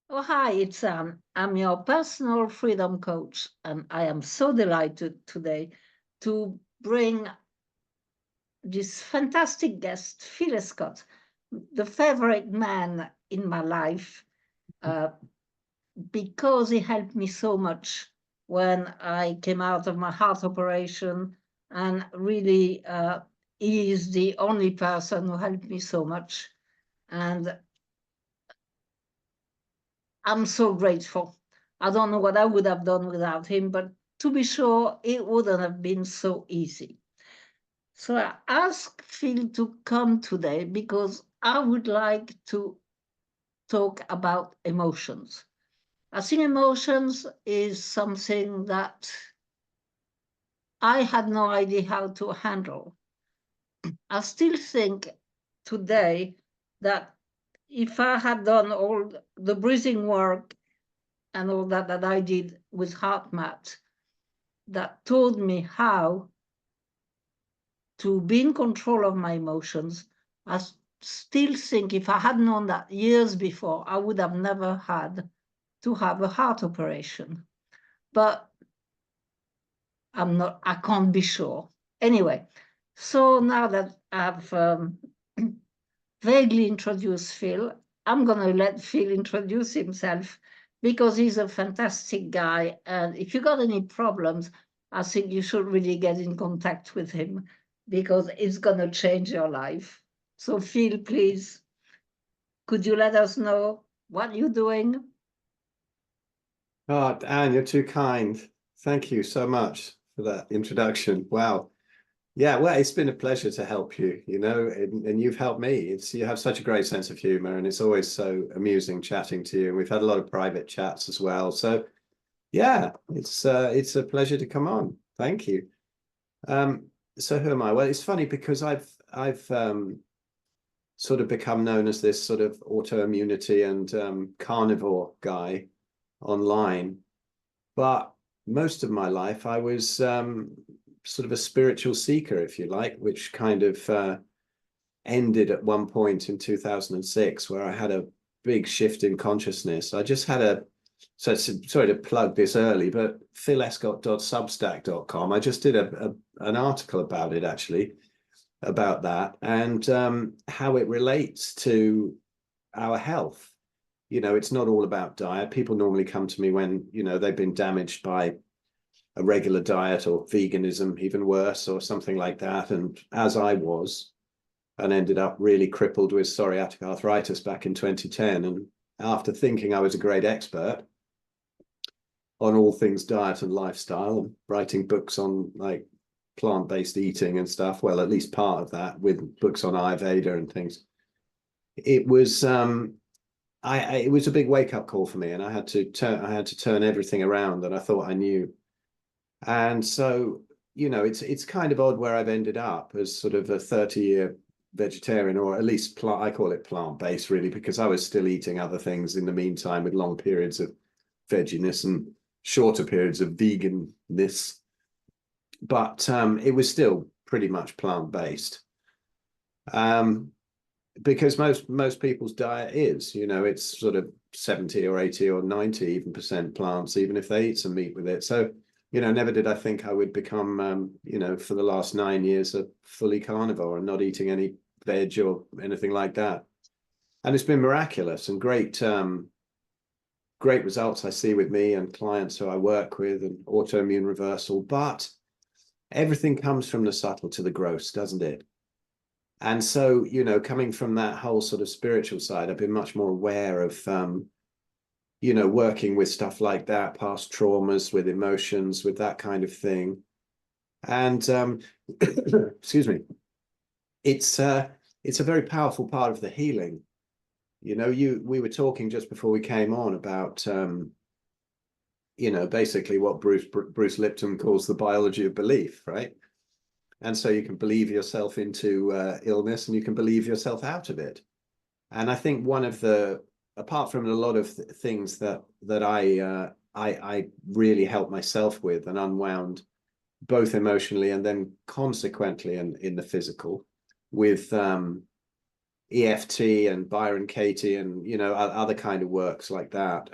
Oh, hi, it's Anne. I'm your personal freedom coach, and I am so delighted today to bring this fantastic guest, Phil Escott, the favorite man in my life, uh, because he helped me so much when I came out of my heart operation. And really, he is the only person who helped me so much. And I'm so grateful. I don't know what I would have done without him, but to be sure, it wouldn't have been so easy. So I asked Phil to come today because I would like to talk about emotions. I think emotions is something that I had no idea how to handle. I still think today that if I had done all the breathing work and all that I did with HeartMath, that told me how to be in control of my emotions. I still think if I had known that years before, I would have never had to have a heart operation. But I can't be sure. Anyway, so now that I've vaguely introduced Phil, I'm going to let Phil introduce himself because he's a fantastic guy. And if you got any problems, I think you should really get in contact with him because it's going to change your life. So, Phil, please, could you let us know what you're doing? Oh, Anne, you're too kind. Thank you so much for that introduction. Wow. Yeah, well, it's been a pleasure to help you, and you've helped me. You have such a great sense of humor, and it's always so amusing chatting to you. And we've had a lot of private chats as well. So yeah, it's a pleasure to come on. Thank you. Um, so who am I? Well, it's funny because I've sort of become known as this sort of autoimmunity and carnivore guy online. But most of my life, I was sort of a spiritual seeker, if you like, which kind of ended at one point in 2006, where I had a big shift in consciousness. I just had sorry to plug this early, but philescott.substack.com, I just did an article about it, actually, about that and how it relates to our health. It's not all about diet. People normally come to me when, they've been damaged by a regular diet or veganism, even worse, or something like that. And as I was, and ended up really crippled with psoriatic arthritis back in 2010. And after thinking I was a great expert on all things diet and lifestyle, and writing books on like plant-based eating and stuff, well, at least part of that, with books on Ayurveda and things, it was it was a big wake-up call for me, and I had to turn everything around that I thought I knew. And so, it's kind of odd where I've ended up as sort of a 30-year vegetarian, or at least I call it plant-based, really, because I was still eating other things in the meantime, with long periods of vegginess and shorter periods of veganness. But it was still pretty much plant-based. Because most people's diet is, it's sort of 70 or 80 or 90 even percent plants, even if they eat some meat with it. So, never did I think I would become, for the last 9 years, a fully carnivore and not eating any veg or anything like that. And it's been miraculous and great results I see with me and clients who I work with, and autoimmune reversal. But everything comes from the subtle to the gross, doesn't it? And so, coming from that whole sort of spiritual side, I've been much more aware of, working with stuff like that, past traumas, with emotions, with that kind of thing. And excuse me, it's a very powerful part of the healing. We were talking just before we came on about, basically what Bruce Lipton calls the biology of belief, right? And so you can believe yourself into illness, and you can believe yourself out of it. And I think one of apart from a lot of things that I really helped myself with and unwound, both emotionally and then consequently in the physical, with EFT and Byron Katie and, you know, other kind of works like that.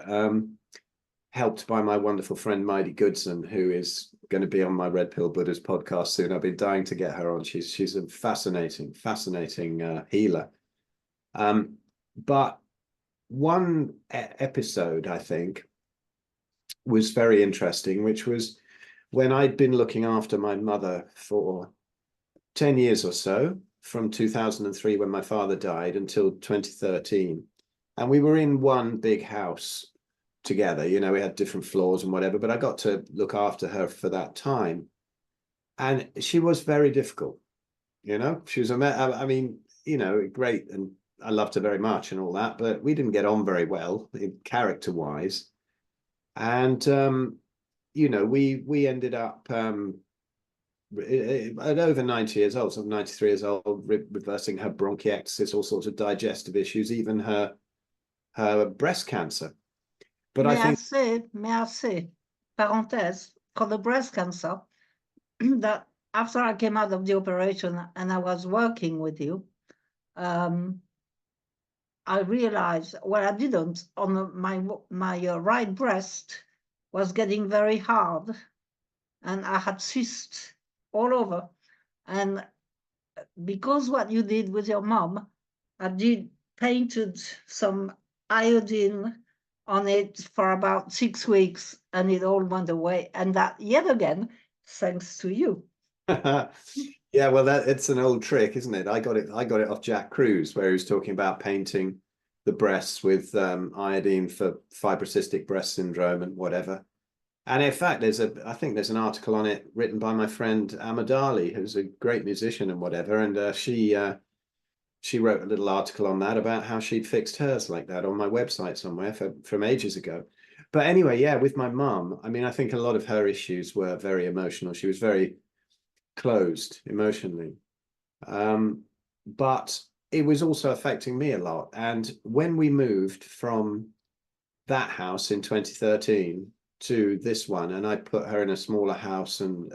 Helped by my wonderful friend Maidi Goodson, who is going to be on my Red Pill Buddhas podcast soon. I've been dying to get her on. She's a fascinating healer. But one episode, I think, was very interesting, which was when I'd been looking after my mother for 10 years or so, from 2003 when my father died until 2013. And we were in one big house together, you know, we had different floors and whatever, but I got to look after her for that time. And she was very difficult, you know, she was, I mean, you know, great. And I loved her very much and all that, but we didn't get on very well character wise. And, you know, we ended up at over 90 years old, so 93 years old, reversing her bronchiectasis, all sorts of digestive issues, even her breast cancer. But may I say, parentheses, for the breast cancer, that after I came out of the operation and I was working with you, I realized, well, I didn't, on my right breast was getting very hard, and I had cysts all over. And because what you did with your mom, I painted some iodine on it for about 6 weeks, and it all went away. And that, yet again, thanks to you. Yeah, well, it's an old trick, isn't it? I got it off Jack Cruz, where he was talking about painting the breasts with iodine for fibrocystic breast syndrome and whatever. And in fact, I think there's an article on it written by my friend Amadali, who's a great musician and whatever. And she wrote a little article on that about how she'd fixed hers like that on my website somewhere from ages ago. But anyway, yeah, with my mum, I mean, I think a lot of her issues were very emotional. She was very closed emotionally. But it was also affecting me a lot. And when we moved from that house in 2013 to this one, and I put her in a smaller house and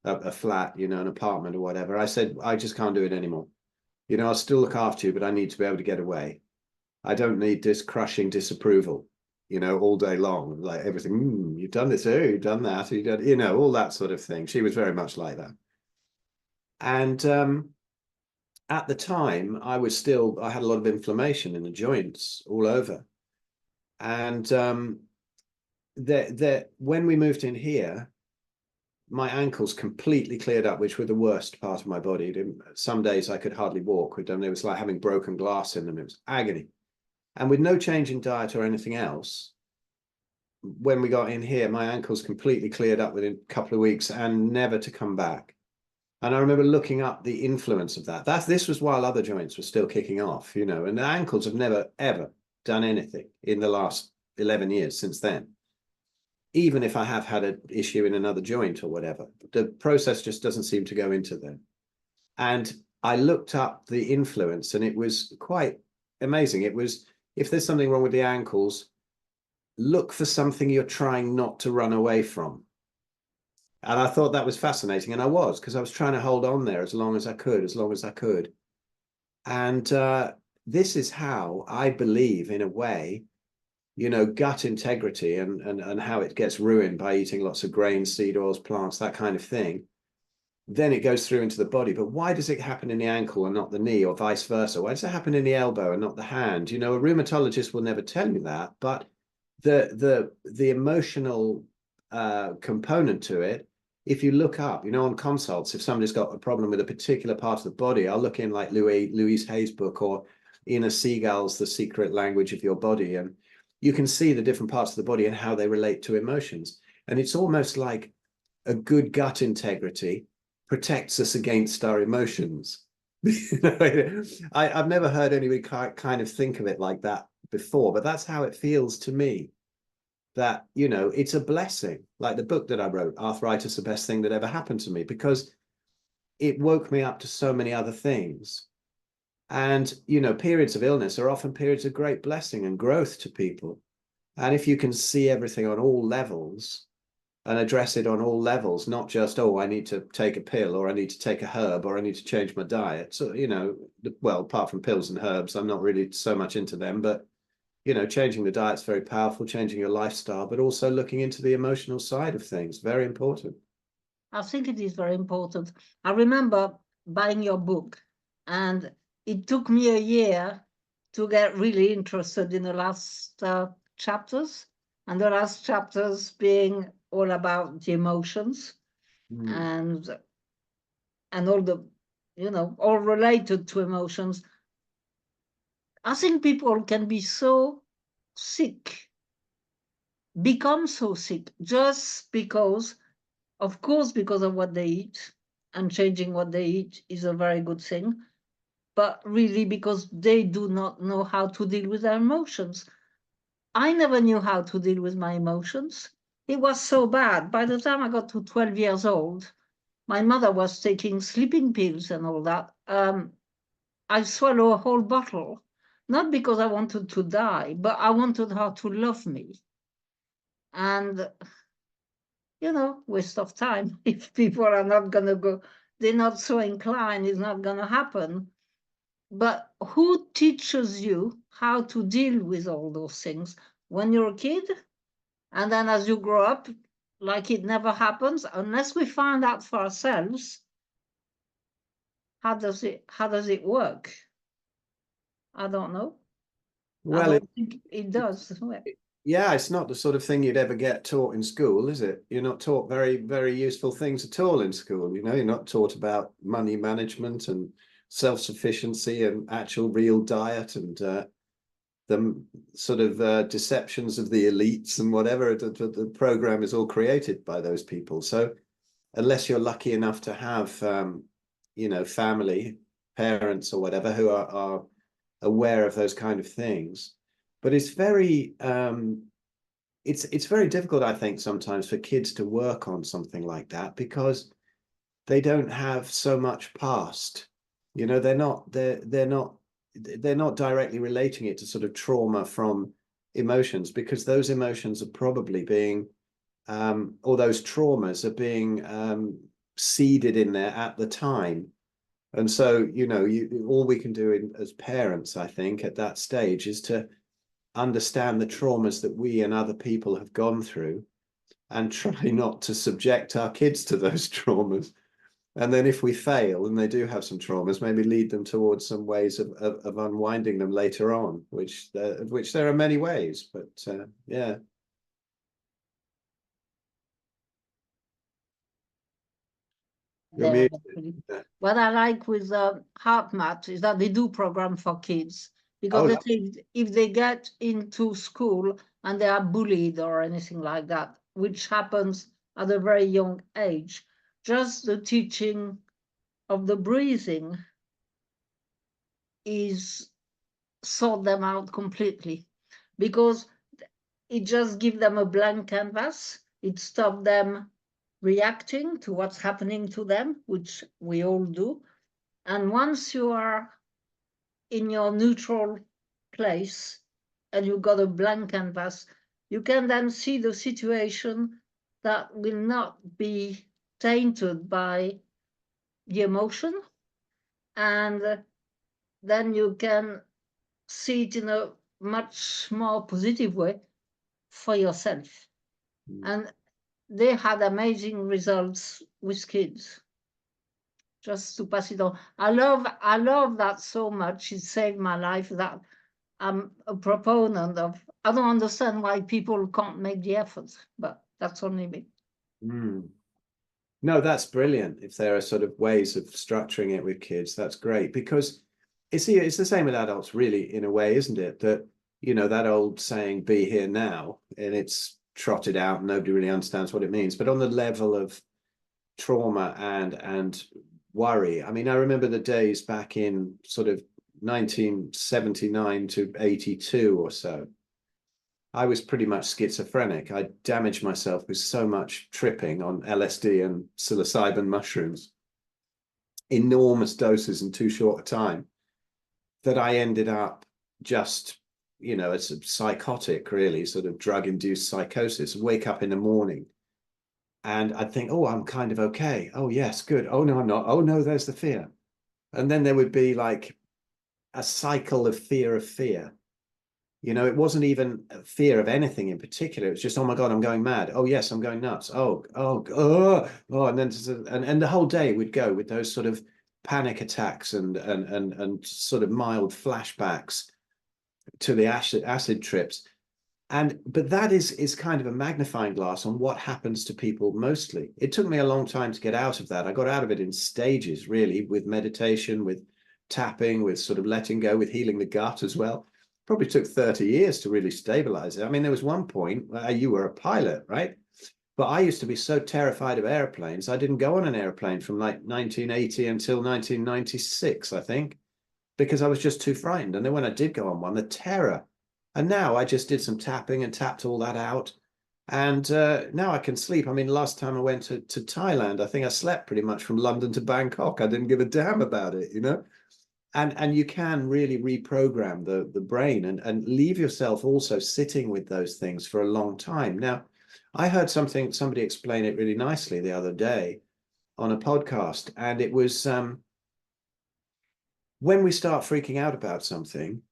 a flat, you know, an apartment or whatever, I said, I just can't do it anymore. You know, I'll still look after you, but I need to be able to get away. I don't need this crushing disapproval, you know, all day long, like everything, you've done this, oh, you've done that, you've done, you know, all that sort of thing. She was very much like that. And at the time, I had a lot of inflammation in the joints all over. And when we moved in here, my ankles completely cleared up, which were the worst part of my body. Some days I could hardly walk with them. It was like having broken glass in them. It was agony. And with no change in diet or anything else, when we got in here, my ankles completely cleared up within a couple of weeks and never to come back. And I remember looking up the influence of that. This was while other joints were still kicking off, you know, and the ankles have never, ever done anything in the last 11 years since then. Even if I have had an issue in another joint or whatever, the process just doesn't seem to go into them. And I looked up the influence and it was quite amazing. It was, if there's something wrong with the ankles, look for something you're trying not to run away from. And I thought that was fascinating. And I was, because I was trying to hold on there as long as I could. And this is how I believe, in a way, you know, gut integrity and how it gets ruined by eating lots of grains, seed oils, plants, that kind of thing. Then it goes through into the body. But why does it happen in the ankle and not the knee, or vice versa? Why does it happen in the elbow and not the hand? You know, a rheumatologist will never tell you that, but the emotional component to it, if you look up, you know, on consults, if somebody's got a problem with a particular part of the body, I'll look in like Louise Hay's book, or Ina Siegel's The Secret Language of Your Body, and you can see the different parts of the body and how they relate to emotions. And it's almost like a good gut integrity protects us against our emotions. I've never heard anybody kind of think of it like that before, but that's how it feels to me. That, you know, it's a blessing. Like the book that I wrote, Arthritis, the Best Thing That Ever Happened to Me, because it woke me up to so many other things. And, you know, periods of illness are often periods of great blessing and growth to people. And if you can see everything on all levels, and address it on all levels, not just, oh, I need to take a pill, or I need to take a herb, or I need to change my diet. So, you know, well, apart from pills and herbs, I'm not really so much into them, but, you know, changing the diet's very powerful, changing your lifestyle, but also looking into the emotional side of things, very important. I think it is very important. I remember buying your book, and it took me a year to get really interested in the last chapters, and the last chapters being all about the emotions and all the, you know, all related to emotions. I think people can be so sick, become so sick, just because, of course, because of what they eat, and changing what they eat is a very good thing, but really because they do not know how to deal with their emotions. I never knew how to deal with my emotions. It was so bad. By the time I got to 12 years old, my mother was taking sleeping pills and all that. I swallowed a whole bottle, not because I wanted to die, but I wanted her to love me. And, you know, waste of time. If people are not going to go, they're not so inclined, it's not going to happen. But who teaches you how to deal with all those things when you're a kid? And then as you grow up, like it never happens, unless we find out for ourselves, how does it work? I don't know. I Well, don't think it does. yeah, it's not the sort of thing you'd ever get taught in school, is it? You're not taught very, very useful things at all in school. You know, you're not taught about money management and self-sufficiency and actual real diet, and the sort of deceptions of the elites and whatever. The program is all created by those people. So unless you're lucky enough to have, you know, family, parents or whatever who are aware of those kind of things, but it's very it's very difficult, I think, sometimes for kids to work on something like that because they don't have so much past. You know, they're not directly relating it to sort of trauma from emotions, because those emotions are probably being or those traumas are being seeded in there at the time. And so, you know, all we can do as parents, I think, at that stage is to understand the traumas that we and other people have gone through and try not to subject our kids to those traumas. And then if we fail and they do have some traumas, maybe lead them towards some ways of unwinding them later on, which there are many ways, but yeah. You're There, muted. definitely. Yeah. What I like with HeartMath is that they do program for kids, because Oh, they think if they get into school and they are bullied or anything like that, which happens at a very young age, just the teaching of the breathing is sort them out completely, because it just gives them a blank canvas. It stops them reacting to what's happening to them, which we all do. And once you are in your neutral place and you got a blank canvas, you can then see the situation that will not be tainted by the emotion. And then you can see it in a much more positive way for yourself. And they had amazing results with kids. Just to pass it on. I love that so much. It saved my life. That I'm a proponent of. I don't understand why people can't make the effort, but that's only me. Mm. No, that's brilliant. If there are sort of ways of structuring it with kids, that's great, because it's the same with adults, really, in a way, isn't it? That, you know, that old saying, be here now, and it's trotted out and nobody really understands what it means. But on the level of trauma and worry, I mean, I remember the days back in sort of 1979 to 82 or so. I was pretty much schizophrenic. I damaged myself with so much tripping on LSD and psilocybin mushrooms, enormous doses in too short a time, that I ended up just, you know, as a psychotic, really, sort of drug-induced psychosis. Wake up in the morning And I'd think, oh, I'm kind of okay. Oh, yes, good. Oh, no, I'm not. Oh, no, there's the fear. And then there would be like a cycle of fear. You know, it wasn't even a fear of anything in particular. It was just, oh my God, I'm going mad. Oh, yes, I'm going nuts. And then and the whole day would go with those sort of panic attacks and sort of mild flashbacks to the acid trips. But that is kind of a magnifying glass on what happens to people mostly. It took me a long time to get out of that. I got out of it in stages, really, with meditation, with tapping, with sort of letting go, with healing the gut as well. Probably took 30 years to really stabilize it. I mean, there was one point where you were a pilot, right? But I used to be so terrified of airplanes, I didn't go on an airplane from like 1980 until 1996, I think, because I was just too frightened. And then when I did go on one, the terror. And now I just did some tapping and tapped all that out. And now I can sleep. I mean, last time I went to Thailand, I think I slept pretty much from London to Bangkok. I didn't give a damn about it, you know? And you can really reprogram the brain and leave yourself also sitting with those things for a long time. Now, I heard somebody explain it really nicely the other day on a podcast, and it was when we start freaking out about something,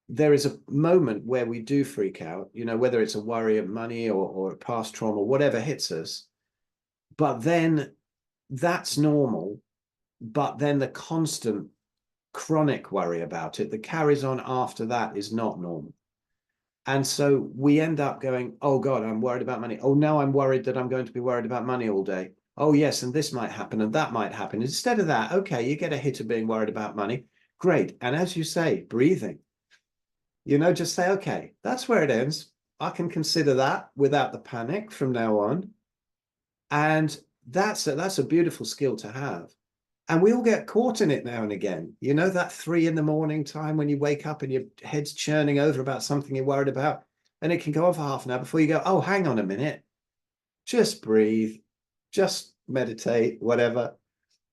there is a moment where we do freak out, you know, whether it's a worry of money or past trauma, whatever hits us. But then that's normal. But then the constant chronic worry about it that carries on after that is not normal. And so we end up going, oh God, I'm worried about money. Oh, now I'm worried that I'm going to be worried about money all day. Oh, yes, and this might happen and that might happen. Instead of that, okay, you get a hit of being worried about money. Great. And as you say, breathing, you know, just say, okay, that's where it ends. I can consider that without the panic from now on. And that's a beautiful skill to have. And we all get caught in it now and again. You know, that 3 a.m. time when you wake up and your head's churning over about something you're worried about. And it can go on for half an hour before you go, oh, hang on a minute. Just breathe, just meditate, whatever.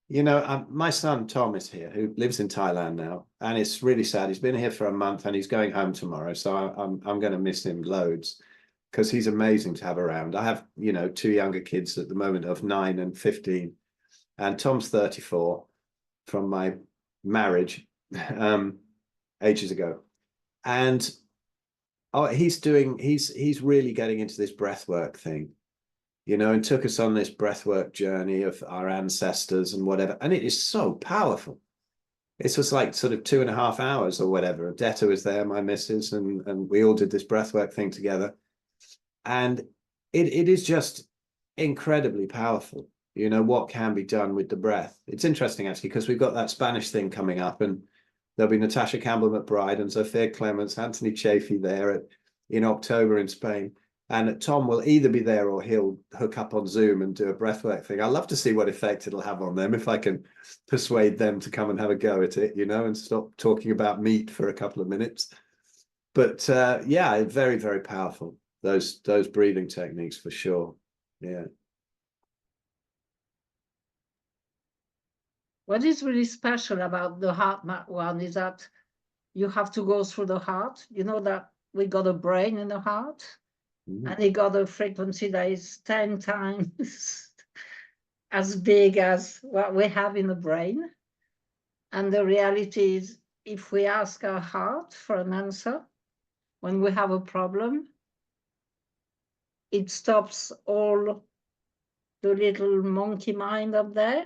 You know, my son Tom is here, who lives in Thailand now, and it's really sad. He's been here for a month and he's going home tomorrow, so I'm going to miss him loads because he's amazing to have around. I have, you know, 2 younger kids at the moment of 9 and 15, and Tom's 34 from my marriage ages ago, and he's really getting into this breathwork thing, you know, and took us on this breathwork journey of our ancestors and whatever. And it is so powerful. It was like sort of 2.5 hours or whatever. Detta was there, my missus, and we all did this breathwork thing together. And it is just incredibly powerful, you know, what can be done with the breath. It's interesting, actually, because we've got that Spanish thing coming up, and there'll be Natasha Campbell-McBride and Sophia Clements, Anthony Chafee there in October in Spain. And Tom will either be there or he'll hook up on Zoom and do a breathwork thing. I'd love to see what effect it'll have on them, if I can persuade them to come and have a go at it, you know, and stop talking about meat for a couple of minutes. But yeah, very, very powerful, those breathing techniques for sure. Yeah. What is really special about the heart one is that you have to go through the heart. You know that we got a brain in the heart, and it got a frequency that is 10 times as big as what we have in the brain. And the reality is, if we ask our heart for an answer, when we have a problem, it stops all the little monkey mind up there,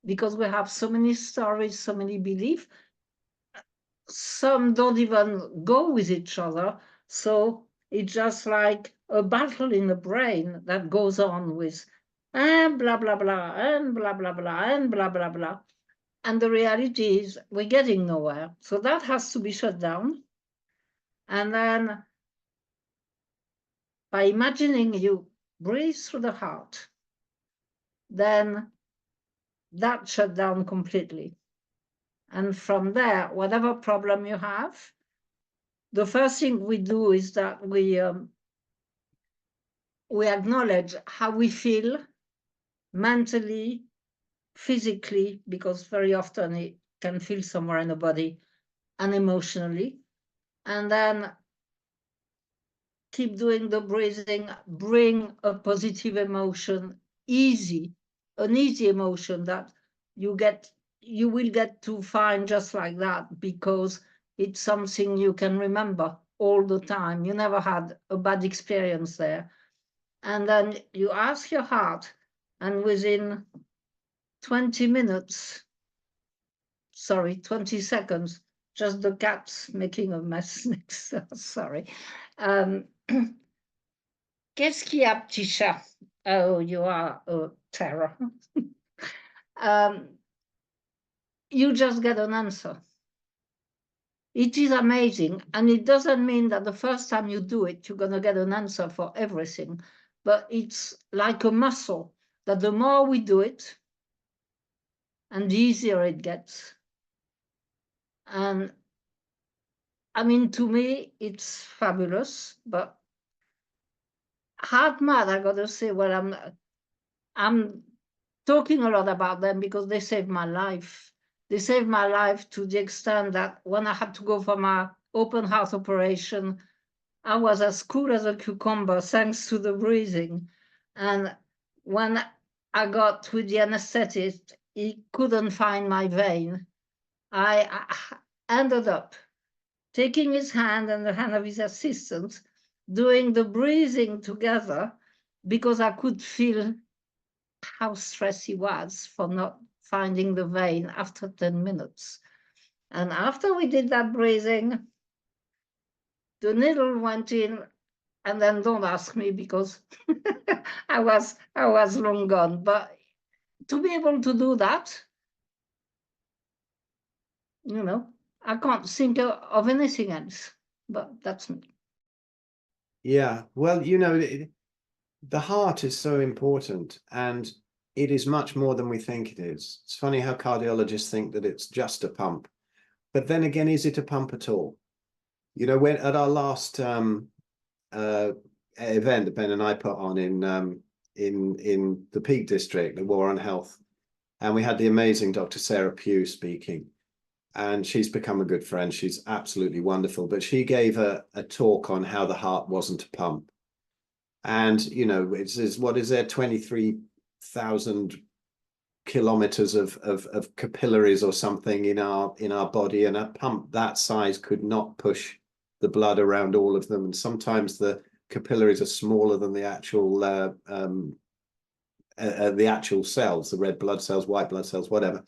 because we have so many stories, so many beliefs. Some don't even go with each other. So it's just like a battle in the brain that goes on with and blah, blah, blah, and blah, blah, blah, and blah, blah, blah. And the reality is we're getting nowhere. So that has to be shut down. And then by imagining you breathe through the heart, then that shut down completely. And from there, whatever problem you have, the first thing we do is that we acknowledge how we feel mentally, physically, because very often it can feel somewhere in the body, and emotionally. And then keep doing the breathing, bring a positive emotion easy, an easy emotion that you will get to find just like that, because it's something you can remember all the time. You never had a bad experience there. And then you ask your heart, and within 20 minutes, sorry, 20 seconds, just the cat's making a mess next. Sorry. Qu'est-ce qu'il y a, petit chat? Oh, you are a terror. You just get an answer. It is amazing. And it doesn't mean that the first time you do it, you're going to get an answer for everything. But it's like a muscle that the more we do it, and the easier it gets. And I mean, to me, it's fabulous. But HeartMath, I got to say, well, I'm talking a lot about them because they saved my life. They saved my life to the extent that when I had to go for my open heart operation, I was as cool as a cucumber thanks to the breathing. And when I got with the anesthetist, he couldn't find my vein. I ended up taking his hand and the hand of his assistant, doing the breathing together, because I could feel how stressed he was for not finding the vein after 10 minutes. And after we did that breathing, the needle went in, and then don't ask me because I was long gone. But to be able to do that, you know, I can't think of anything else. But that's me. Yeah, well, you know, the heart is so important, and it is much more than we think it is. It's funny how cardiologists think that it's just a pump, but then again, is it a pump at all? You know, when at our last event that Ben and I put on in the Peak District, the War on Health, and we had the amazing Dr. Sarah Pugh speaking, and she's become a good friend. She's absolutely wonderful, but she gave a talk on how the heart wasn't a pump. And, you know, it says, what is there, 23,000 kilometers of capillaries or something in our body, and a pump that size could not push the blood around all of them. And sometimes the capillaries are smaller than the actual cells, the red blood cells, white blood cells, whatever.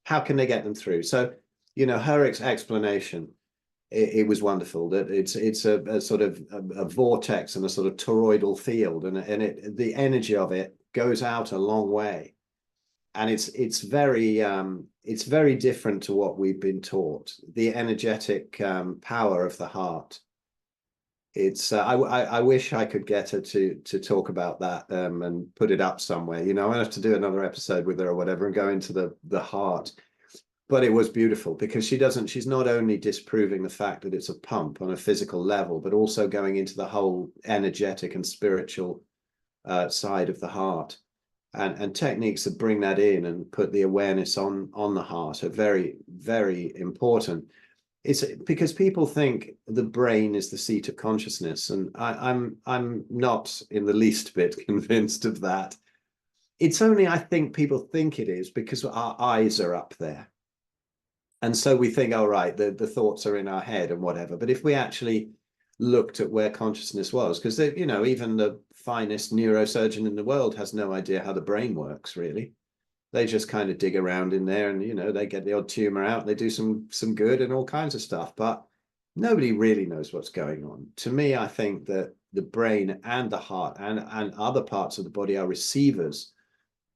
How can they get them through? So, you know, her explanation, it was wonderful. That it's a sort of a vortex and a sort of toroidal field, and the energy of it goes out a long way, and it's very different to what we've been taught. The energetic power of the heart. It's I wish I could get her to talk about that and put it up somewhere. You know, I have to do another episode with her or whatever and go into the heart. But it was beautiful because she's not only disproving the fact that it's a pump on a physical level, but also going into the whole energetic and spiritual side of the heart. And techniques that bring that in and put the awareness on the heart are very, very important. It's because people think the brain is the seat of consciousness, and I'm not in the least bit convinced of that. It's only, I think, people think it is because our eyes are up there. And so we think, oh, right, the thoughts are in our head and whatever. But if we actually looked at where consciousness was, because, you know, even the finest neurosurgeon in the world has no idea how the brain works, really. They just kind of dig around in there and, you know, they get the odd tumor out, they do some good and all kinds of stuff. But nobody really knows what's going on. To me, I think that the brain and the heart and other parts of the body are receivers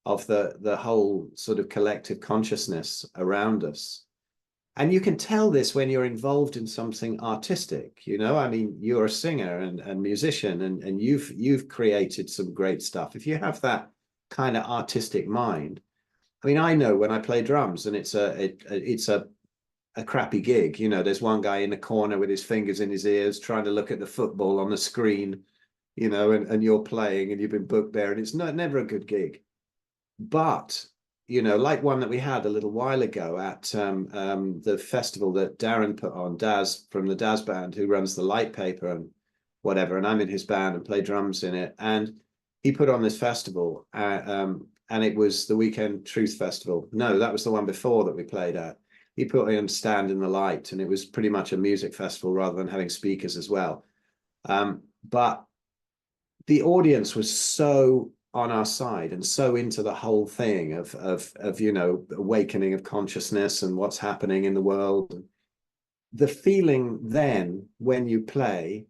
of the whole sort of collective consciousness around us. And you can tell this when you're involved in something artistic. You know, I mean, you're a singer and musician, and you've created some great stuff. If you have that kind of artistic mind, I mean, I know when I play drums and it's a crappy gig. You know, there's one guy in the corner with his fingers in his ears trying to look at the football on the screen, you know, and you're playing and you've been booked there, and it's never a good gig. But you know, like one that we had a little while ago at the festival that Darren put on, Daz from the Daz band, who runs the Light Paper and whatever, and I'm in his band and play drums in it. And he put on this festival, and it was the Weekend Truth Festival. No, that was the one before that we played at. He put in Stand in the Light, and it was pretty much a music festival rather than having speakers as well. But the audience was so on our side and so into the whole thing of you know, awakening of consciousness and what's happening in the world. The feeling then when you play,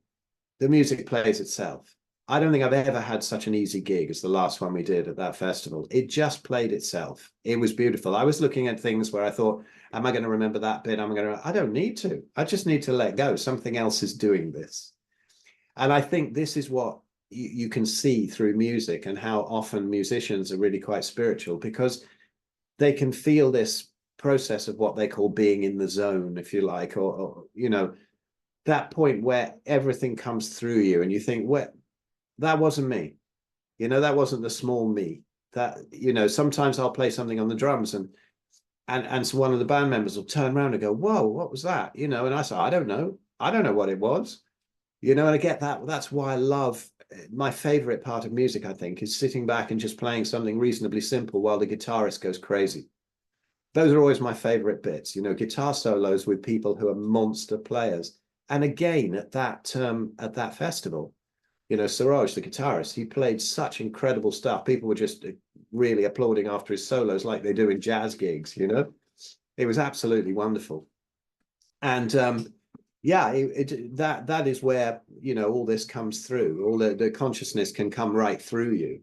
the music plays itself. I don't think I've ever had such an easy gig as the last one we did at that festival. It just played itself. It was beautiful. I was looking at things where I thought, am I going to remember that bit? I don't need to. I just need to let go. Something else is doing this. And I think this is what you can see through music, and how often musicians are really quite spiritual, because they can feel this process of what they call being in the zone, if you like, or you know, that point where everything comes through you and you think, well, that wasn't me. You know, that wasn't the small me. That, you know, sometimes I'll play something on the drums and so one of the band members will turn around and go, whoa, what was that? You know, and I say, I don't know what it was. You know, and I get that. That's why I love, my favorite part of music, I think, is sitting back and just playing something reasonably simple while the guitarist goes crazy. Those are always my favorite bits, you know, guitar solos with people who are monster players. And again, at that festival, you know, Siraj, the guitarist, he played such incredible stuff. People were just really applauding after his solos like they do in jazz gigs, you know. It was absolutely wonderful. And yeah, that is where, you know, all this comes through. All the consciousness can come right through you.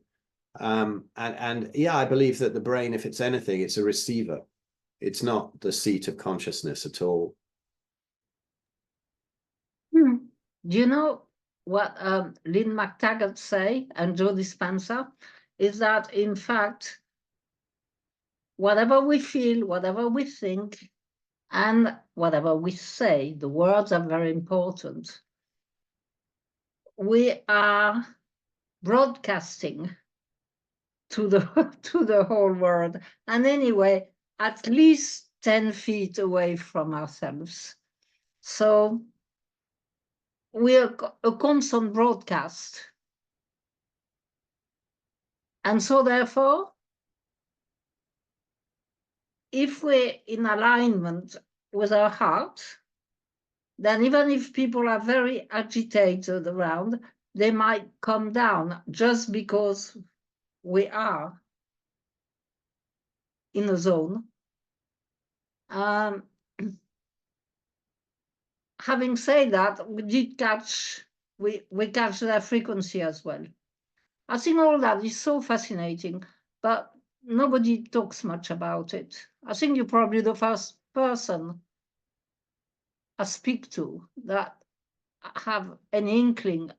And yeah, I believe that the brain, if it's anything, it's a receiver. It's not the seat of consciousness at all. Do you know what Lynn McTaggart say and Joe Dispenza is that, in fact, whatever we feel, whatever we think, and whatever we say, the words are very important. We are broadcasting to the whole world, and anyway, at least 10 feet away from ourselves. So we are a constant broadcast. And so therefore, if we're in alignment with our heart, then even if people are very agitated around, they might come down just because we are in a zone. Having said that, we catch their frequency as well. I think all that is so fascinating, but nobody talks much about it. I think you're probably the first person I speak to that have an inkling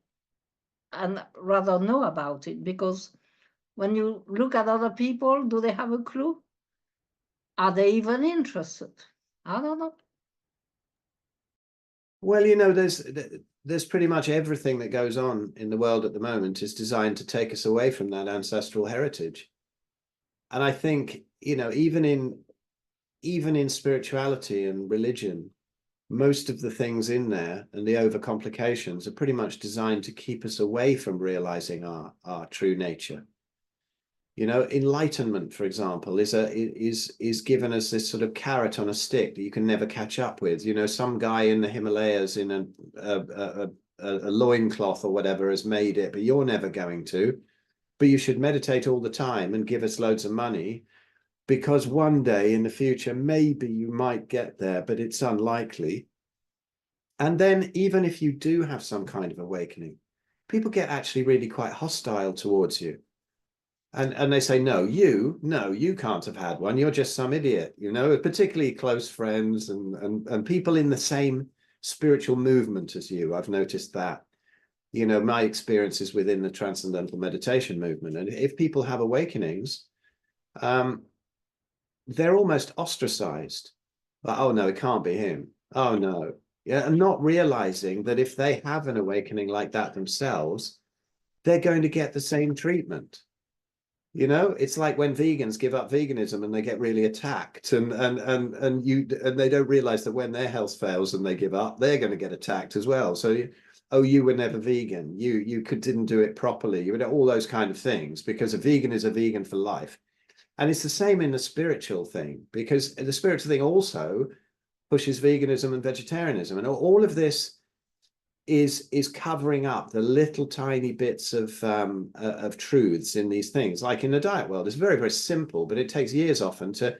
and rather know about it, because when you look at other people, do they have a clue? Are they even interested? I don't know. Well, you know, there's pretty much everything that goes on in the world at the moment is designed to take us away from that ancestral heritage. And I think, you know, even in spirituality and religion, most of the things in there and the overcomplications are pretty much designed to keep us away from realizing our true nature. You know, enlightenment, for example, is given us this sort of carrot on a stick that you can never catch up with. You know, some guy in the Himalayas in a loincloth or whatever has made it, but you're never going to. But you should meditate all the time and give us loads of money, because one day in the future, maybe you might get there, but it's unlikely. And then even if you do have some kind of awakening, people get actually really quite hostile towards you. And they say, no, you can't have had one. You're just some idiot, you know, particularly close friends and people in the same spiritual movement as you. I've noticed that, you know, my experiences within the transcendental meditation movement. And if people have awakenings, they're almost ostracized. Like, oh, no, it can't be him. Oh, no. Yeah, and not realizing that if they have an awakening like that themselves, they're going to get the same treatment. You know, it's like when vegans give up veganism and they get really attacked, and they don't realize that when their health fails and they give up, they're going to get attacked as well. So oh, you were never vegan, you didn't do it properly, you would all those kind of things, because a vegan is a vegan for life. And it's the same in the spiritual thing, because the spiritual thing also pushes veganism and vegetarianism, and all of this is covering up the little tiny bits of truths in these things. Like in the diet world, it's very, very simple, but it takes years often to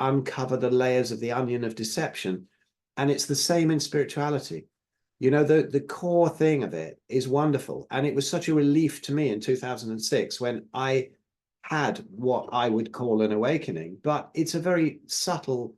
uncover the layers of the onion of deception. And it's the same in spirituality. You know, the core thing of it is wonderful. And it was such a relief to me in 2006 when I had what I would call an awakening, but it's a very subtle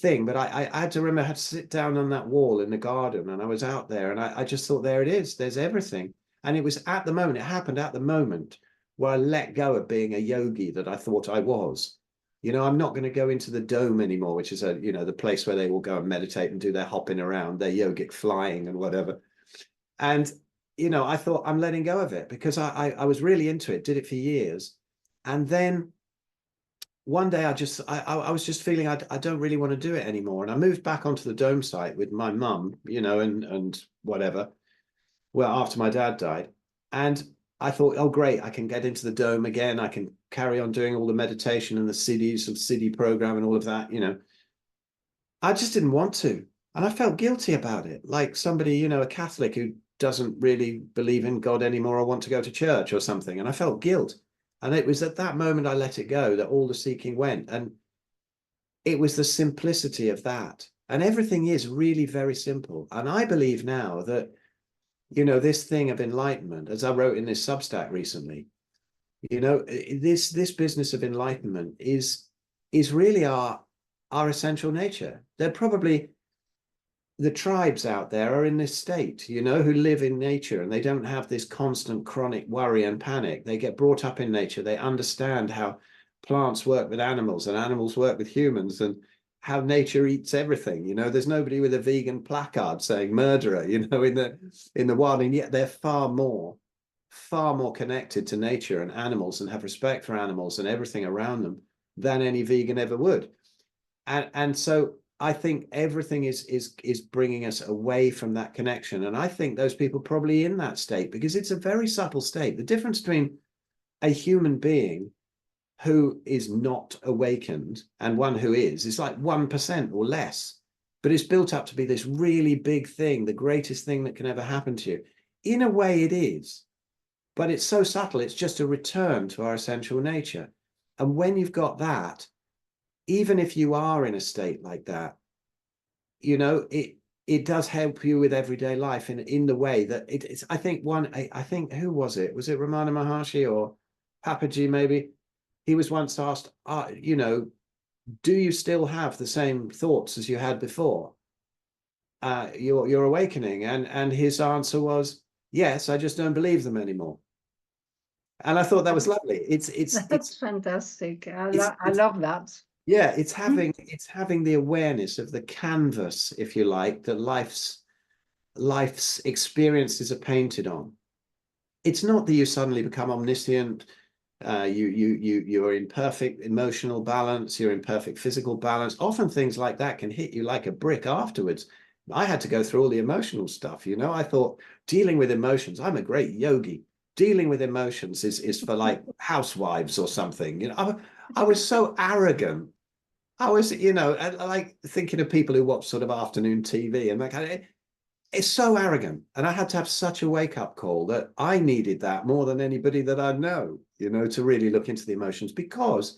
thing. But I had to remember, I had to sit down on that wall in the garden, and I was out there, and I just thought, there it is, there's everything. And it was at the moment, it happened at the moment where I let go of being a yogi that I thought I was. You know, I'm not going to go into the dome anymore, which is the place where they will go and meditate and do their hopping around, their yogic flying and whatever. And, I thought, I'm letting go of it, because I was really into it, did it for years. And then one day I was just feeling I don't really want to do it anymore. And I moved back onto the dome site with my mum, and whatever. Well, after my dad died. And I thought, oh, great, I can get into the dome again. I can carry on doing all the meditation and the Siddhi program and all of that, I just didn't want to. And I felt guilty about it. Like somebody, a Catholic who doesn't really believe in God anymore or want to go to church or something. And I felt guilt. And it was at that moment I let it go, that all the seeking went. And it was the simplicity of that. And everything is really very simple. And I believe now that, this thing of enlightenment, as I wrote in this Substack recently, this business of enlightenment is really our essential nature. They're probably, the tribes out there are in this state, who live in nature, and they don't have this constant chronic worry and panic. They get brought up in nature. They understand how plants work with animals and animals work with humans, and how nature eats everything. There's nobody with a vegan placard saying murderer, in the wild, and yet they're far more connected to nature and animals, and have respect for animals and everything around them than any vegan ever would. And so I think everything is bringing us away from that connection. And I think those people are probably in that state, because it's a very subtle state. The difference between a human being who is not awakened and one who is like 1% or less, but it's built up to be this really big thing, the greatest thing that can ever happen to you. In a way it is, but it's so subtle. It's just a return to our essential nature. And when you've got that, even if you are in a state like that, it does help you with everyday life in the way that it's, I think who was it? Was it Ramana Maharshi or Papaji maybe? He was once asked, do you still have the same thoughts as you had before? You're awakening. And his answer was, yes, I just don't believe them anymore. And I thought that was lovely. That's fantastic. I love that. Yeah, it's having the awareness of the canvas, if you like, that life's experiences are painted on. It's not that you suddenly become omniscient. You're in perfect emotional balance. You're in perfect physical balance. Often things like that can hit you like a brick afterwards. I had to go through all the emotional stuff. I thought dealing with emotions, I'm a great yogi. Dealing with emotions is for like housewives or something. I was so arrogant. I was, like thinking of people who watch sort of afternoon TV and that kind of, it's so arrogant. And I had to have such a wake-up call that I needed that more than anybody that I know, to really look into the emotions, because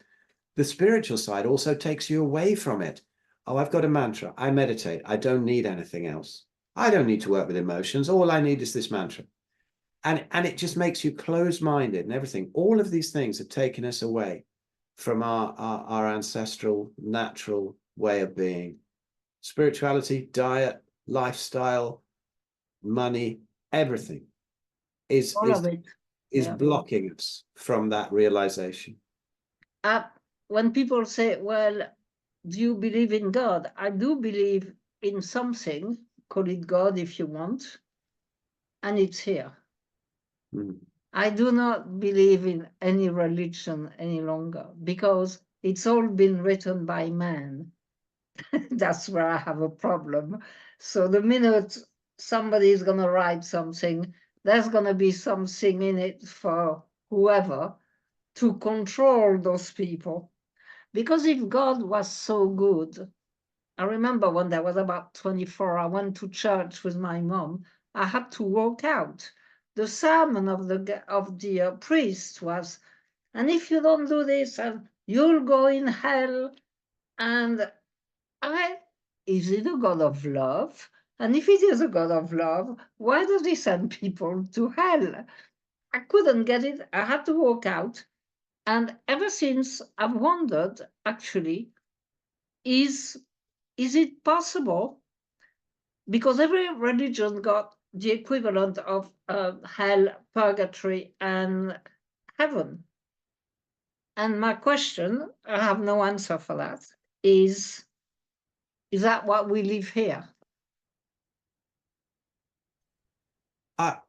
the spiritual side also takes you away from it. Oh, I've got a mantra. I meditate. I don't need anything else. I don't need to work with emotions. All I need is this mantra. And it just makes you closed-minded and everything. All of these things have taken us away from our ancestral, natural way of being. Spirituality, diet, lifestyle, money, everything is blocking us from that realization. When people say, well, do you believe in God? I do believe in something, call it God if you want, and it's here. I do not believe in any religion any longer, because it's all been written by man. That's where I have a problem. So the minute somebody is going to write something, there's going to be something in it for whoever to control those people. Because if God was so good, I remember when I was about 24, I went to church with my mom. I had to walk out. The sermon of the priest was, and if you don't do this, you'll go in hell. And is it a God of love? And if it is a God of love, why does he send people to hell? I couldn't get it. I had to walk out. And ever since, I've wondered, actually, is it possible? Because every religion got the equivalent of hell, purgatory, and heaven. And my question, I have no answer for that, is that what we live here?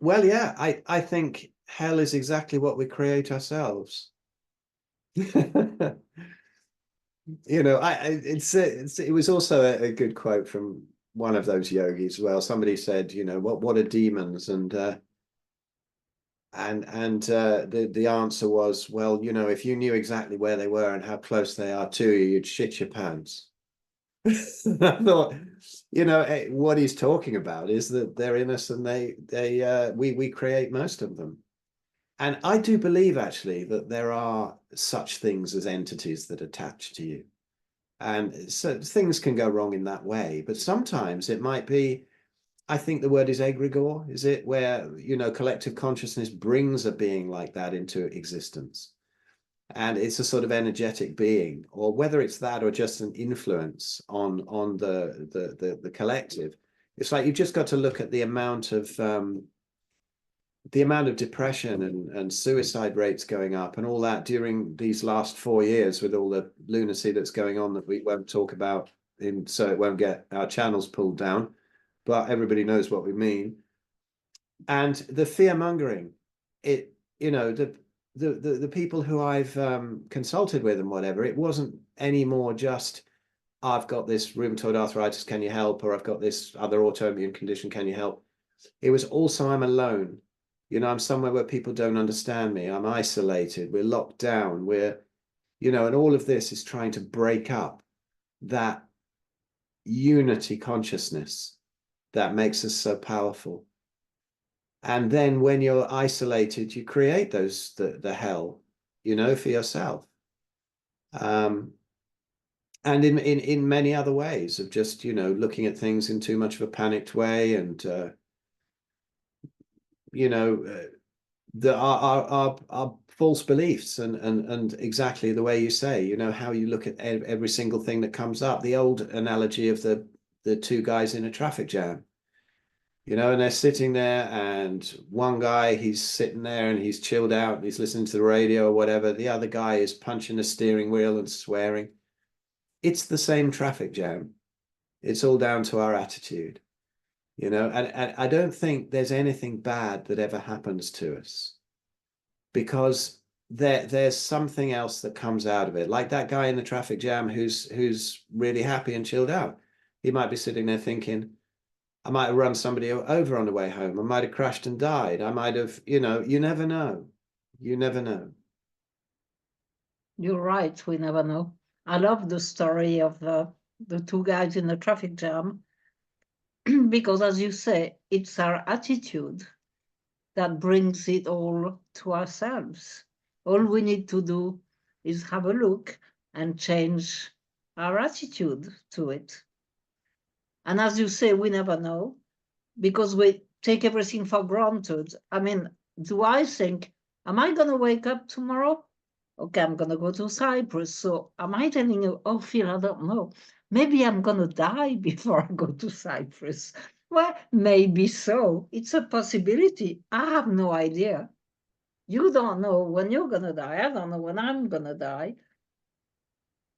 Well, yeah, I think hell is exactly what we create ourselves. You know, it was also a good quote from one of those yogis. Well, somebody said, you know, what are demons? And the answer was, well, you know, if you knew exactly where they were and how close they are to you, you'd shit your pants. I thought, you know, what he's talking about is that they're in us, and we create most of them. And I do believe actually that there are such things as entities that attach to you. And so things can go wrong in that way, but sometimes it might be, I think the word is egregore, is it? Where, you know, collective consciousness brings a being like that into existence. And it's a sort of energetic being, or whether it's that or just an influence on the collective. It's like you've just got to look at the amount of depression and suicide rates going up and all that during these last 4 years, with all the lunacy that's going on that we won't talk about so it won't get our channels pulled down, but everybody knows what we mean. And the fear mongering, it, you know, the people who I've consulted with and whatever, it wasn't anymore just, I've got this rheumatoid arthritis, can you help? Or I've got this other autoimmune condition, can you help? It was also, I'm alone. You know, I'm somewhere where people don't understand me. I'm isolated. We're locked down. We're, you know, and all of this is trying to break up that unity consciousness that makes us so powerful. And then when you're isolated, you create the hell, you know, for yourself. And in many other ways of just, you know, looking at things in too much of a panicked way, and you know, our false beliefs, and exactly the way you say, you know, how you look at every single thing that comes up. The old analogy of the two guys in a traffic jam, you know, and they're sitting there, and one guy, he's sitting there and he's chilled out and he's listening to the radio or whatever. The other guy is punching the steering wheel and swearing. It's the same traffic jam. It's all down to our attitude, you know, and I don't think there's anything bad that ever happens to us, because there's something else that comes out of it. Like that guy in the traffic jam who's really happy and chilled out. He might be sitting there thinking, I might have run somebody over on the way home. I might have crashed and died. I might have, you know, you never know. You never know. You're right, we never know. I love the story of the two guys in the traffic jam because, as you say, it's our attitude that brings it all to ourselves. All we need to do is have a look and change our attitude to it. And as you say, we never know because we take everything for granted. I mean, do I think, am I going to wake up tomorrow? Okay, I'm going to go to Cyprus. So am I telling you, oh, Phil, I don't know. Maybe I'm going to die before I go to Cyprus. Well, maybe so. It's a possibility. I have no idea. You don't know when you're going to die. I don't know when I'm going to die.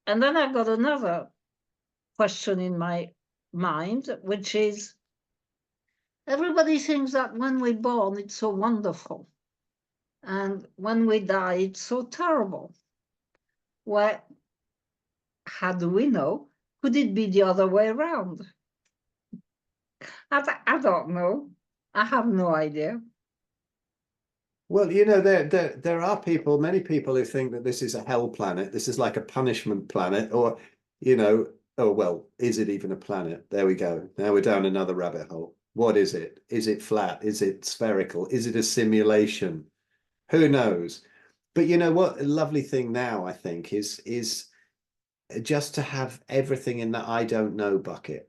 And then I got another question in my mind, which is, everybody thinks that when we're born, it's so wonderful. And when we die, it's so terrible. Well, how do we know? Could it be the other way around? I don't know. I have no idea. Well, there are people, many people who think that this is a hell planet. This is like a punishment planet, or, oh, well, is it even a planet? There we go. Now we're down another rabbit hole. What is it? Is it flat? Is it spherical? Is it a simulation? Who knows? But you know what? A lovely thing now, I think, is just to have everything in the I don't know bucket.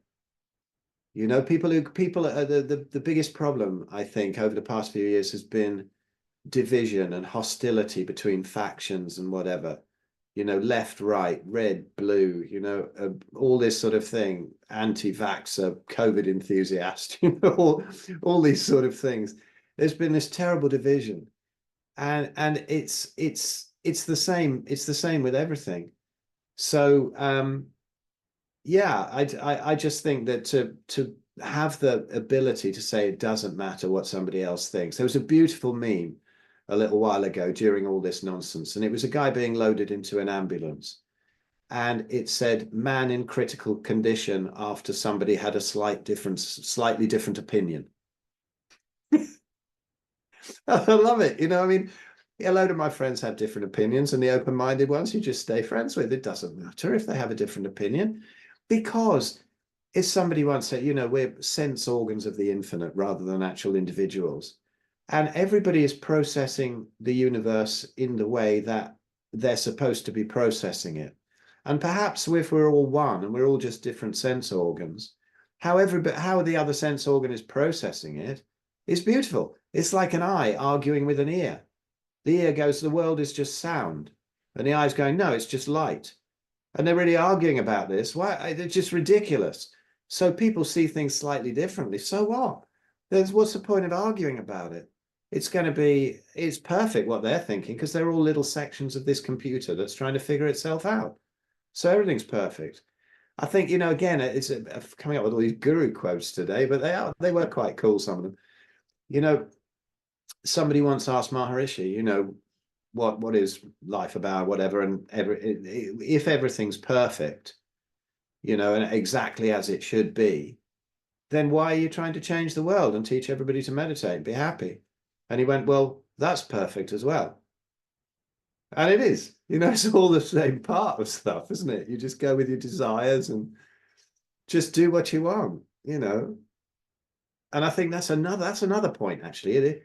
People are the biggest problem, I think, over the past few years has been division and hostility between factions and whatever, left, right, red, blue, all this sort of thing, anti-vaxxer, COVID enthusiast, all these sort of things. There's been this terrible division, and it's the same. It's the same with everything. So yeah, I just think that to have the ability to say it doesn't matter what somebody else thinks. There was a beautiful meme a little while ago during all this nonsense, and it was a guy being loaded into an ambulance, and it said man in critical condition after somebody had a slightly different opinion. I love it. I mean, a load of my friends have different opinions, and the open-minded ones you just stay friends with. It doesn't matter if they have a different opinion, because as somebody once said, we're sense organs of the infinite rather than actual individuals. And everybody is processing the universe in the way that they're supposed to be processing it. And perhaps if we're all one and we're all just different sense organs, how the other sense organ is processing it is beautiful. It's like an eye arguing with an ear. The ear goes, the world is just sound. And the eye's going, no, it's just light. And they're really arguing about this. Why? It's just ridiculous. So people see things slightly differently. So what? What's the point of arguing about it? It's perfect what they're thinking, because they're all little sections of this computer that's trying to figure itself out. So everything's perfect. I think, again, it's coming up with all these guru quotes today, but they were quite cool, some of them. Somebody once asked Maharishi, what is life about, whatever, and if everything's perfect, and exactly as it should be, then why are you trying to change the world and teach everybody to meditate and be happy? And he went, well, that's perfect as well. And it is, it's all the same part of stuff, isn't it? You just go with your desires and just do what you want, And I think that's another point, actually,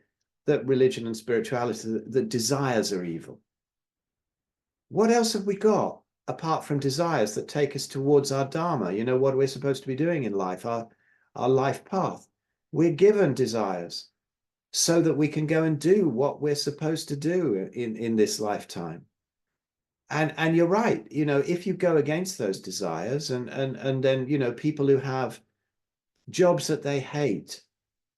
that religion and spirituality, that desires are evil. What else have we got apart from desires that take us towards our dharma? What we're supposed to be doing in life, our life path. We're given desires so that we can go and do what we're supposed to do in this lifetime. And you're right, if you go against those desires, and then people who have jobs that they hate,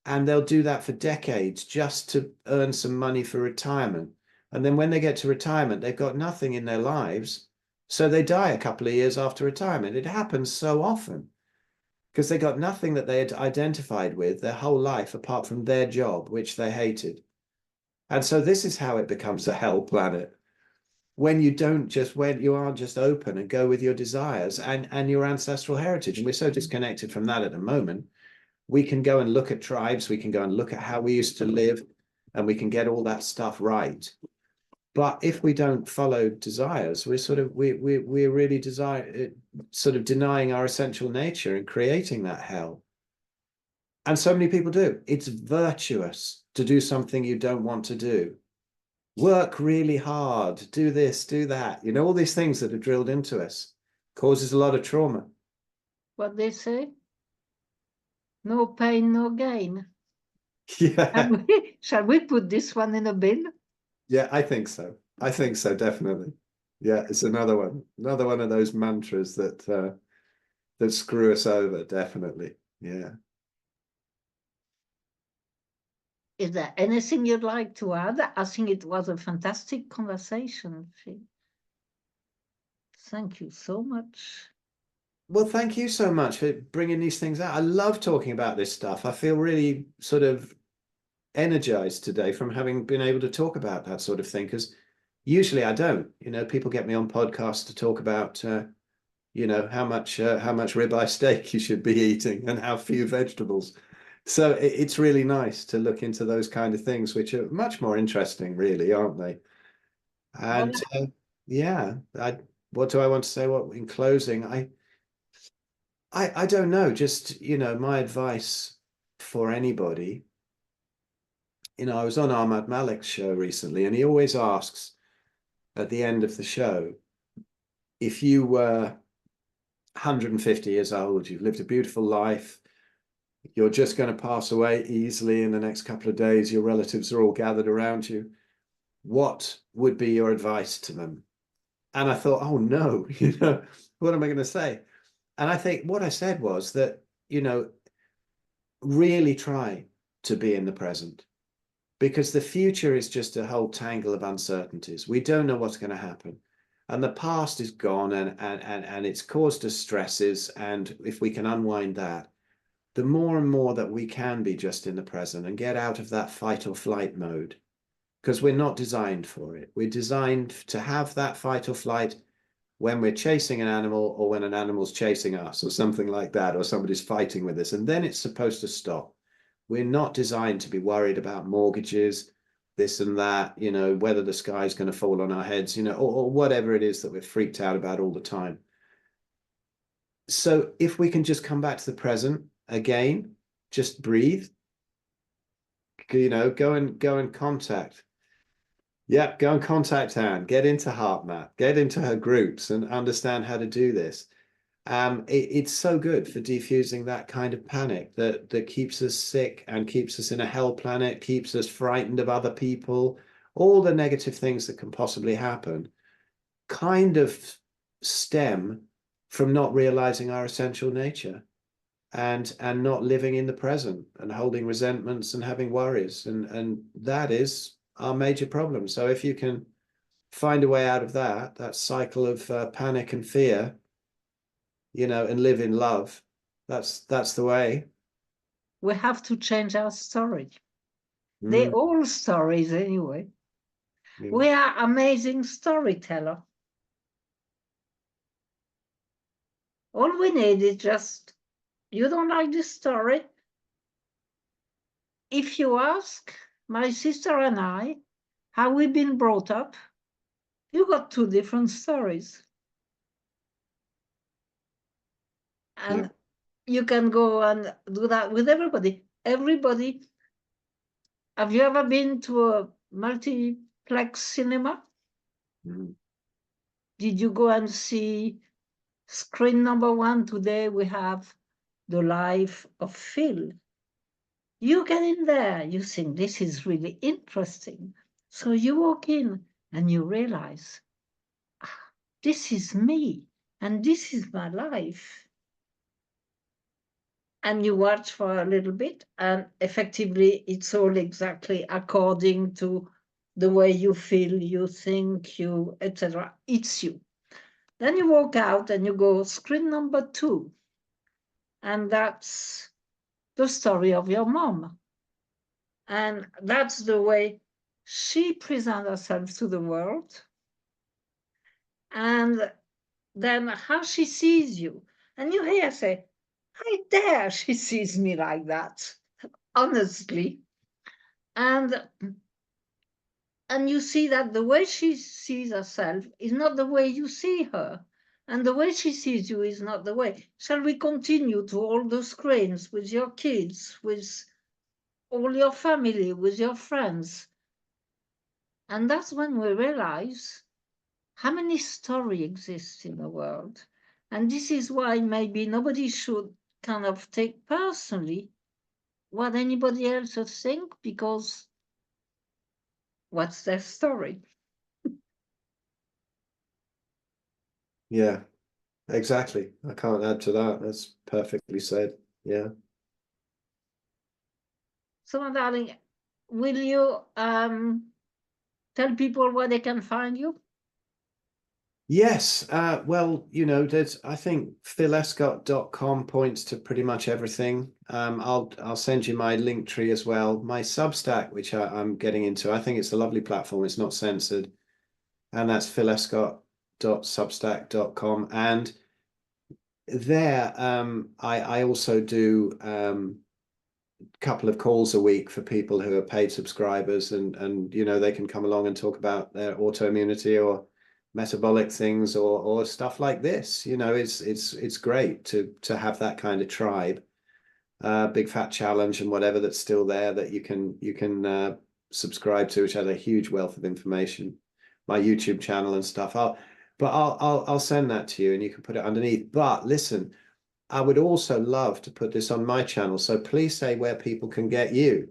and they'll do that for decades just to earn some money for retirement, and then when they get to retirement, they've got nothing in their lives, so they die a couple of years after retirement. It happens so often, because they got nothing that they had identified with their whole life apart from their job, which they hated. And so this is how it becomes a hell planet. When you aren't just open and go with your desires and your ancestral heritage. And we're so disconnected from that at the moment. We can go and look at tribes, we can go and look at how we used to live, and we can get all that stuff right. But if we don't follow desires, we're really sort of denying our essential nature and creating that hell. And so many people do. It's virtuous to do something you don't want to do. Work really hard, do this, do that. All these things that are drilled into us causes a lot of trauma. What they say? No pain, no gain. Yeah. Shall we put this one in a bin? Yeah, I think so. Definitely. Yeah, it's another one of those mantras that screw us over, definitely. Yeah. Is there anything you'd like to add? I think it was a fantastic conversation, Phil. Thank you so much. Well, thank you so much for bringing these things out. I love talking about this stuff. I feel really sort of energized today from having been able to talk about that sort of thing, because usually I don't. People get me on podcasts to talk about how much ribeye steak you should be eating and how few vegetables. So it's really nice to look into those kind of things, which are much more interesting, really, aren't they? Well, And yeah, what do I want to say? What in closing, I don't know. Just, my advice for anybody, I was on Ahmad Malik's show recently, and he always asks at the end of the show, if you were 150 years old, you've lived a beautiful life, you're just going to pass away easily in the next couple of days, your relatives are all gathered around you, what would be your advice to them? And I thought, oh no, what am I going to say? And I think what I said was that, really try to be in the present, because the future is just a whole tangle of uncertainties. We don't know what's going to happen. And the past is gone, and it's caused us stresses. And if we can unwind that, the more and more that we can be just in the present and get out of that fight or flight mode, because we're not designed for it. We're designed to have that fight or flight when we're chasing an animal, or when an animal's chasing us, or something like that, or somebody's fighting with us, and then it's supposed to stop. We're not designed to be worried about mortgages, this and that, whether the sky's going to fall on our heads, or whatever it is that we're freaked out about all the time. So if we can just come back to the present again, just breathe, go and contact. Yeah, go and contact Anne, get into HeartMath, get into her groups and understand how to do this. It's so good for defusing that kind of panic that keeps us sick and keeps us in a hell planet, keeps us frightened of other people, all the negative things that can possibly happen kind of stem from not realizing our essential nature, and not living in the present, and holding resentments and having worries, and that is our major problem. So if you can find a way out of that cycle of panic and fear, and live in love, that's the way. we have to change our story. They're Mm, all stories anyway. yeah. We are amazing storyteller. All we need is just, you don't like this story? If you ask my sister and I how we've been brought up, you got two different stories. Yeah. And you can go and do that with everybody. Everybody, have you ever been to a multiplex cinema? Mm, Did you go and see screen number one? Today we have The Life of Phil. You get in there, you think this is really interesting. So you walk in and you realize, ah, this is me and this is my life. And you watch for a little bit, and effectively it's all exactly according to the way you feel, you think, you, etc. It's you. Then you walk out and you go screen number two, and that's the story of your mom. And that's the way she presents herself to the world. And then how she sees you. And you hear say, I dare she sees me like that, honestly. And you see that the way she sees herself is not the way you see her. And the way she sees you is not the way. Shall we continue to all the screens with your kids, with all your family, with your friends? And that's when we realize how many stories exist in the world. And this is why maybe nobody should kind of take personally what anybody else would think, because what's their story? yeah, exactly. I can't add to that. That's perfectly said. Yeah. So, my darling, will you tell people where they can find you? Yes, well, there's, I think philescott.com points to pretty much everything. I'll send you my link tree as well. My Substack, which I'm getting into, I think it's a lovely platform. It's not censored, and that's philescott.substack.com. And there, I also do couple of calls a week for people who are paid subscribers, and you know, they can come along and talk about their autoimmunity or metabolic things or stuff like this. You know, it's great to have that kind of tribe. Big Fat Challenge and whatever that's still there that you can subscribe to, which has a huge wealth of information. My YouTube channel and stuff. I'll send that to you and you can put it underneath. But listen, I would also love to put this on my channel. So please say where people can get you.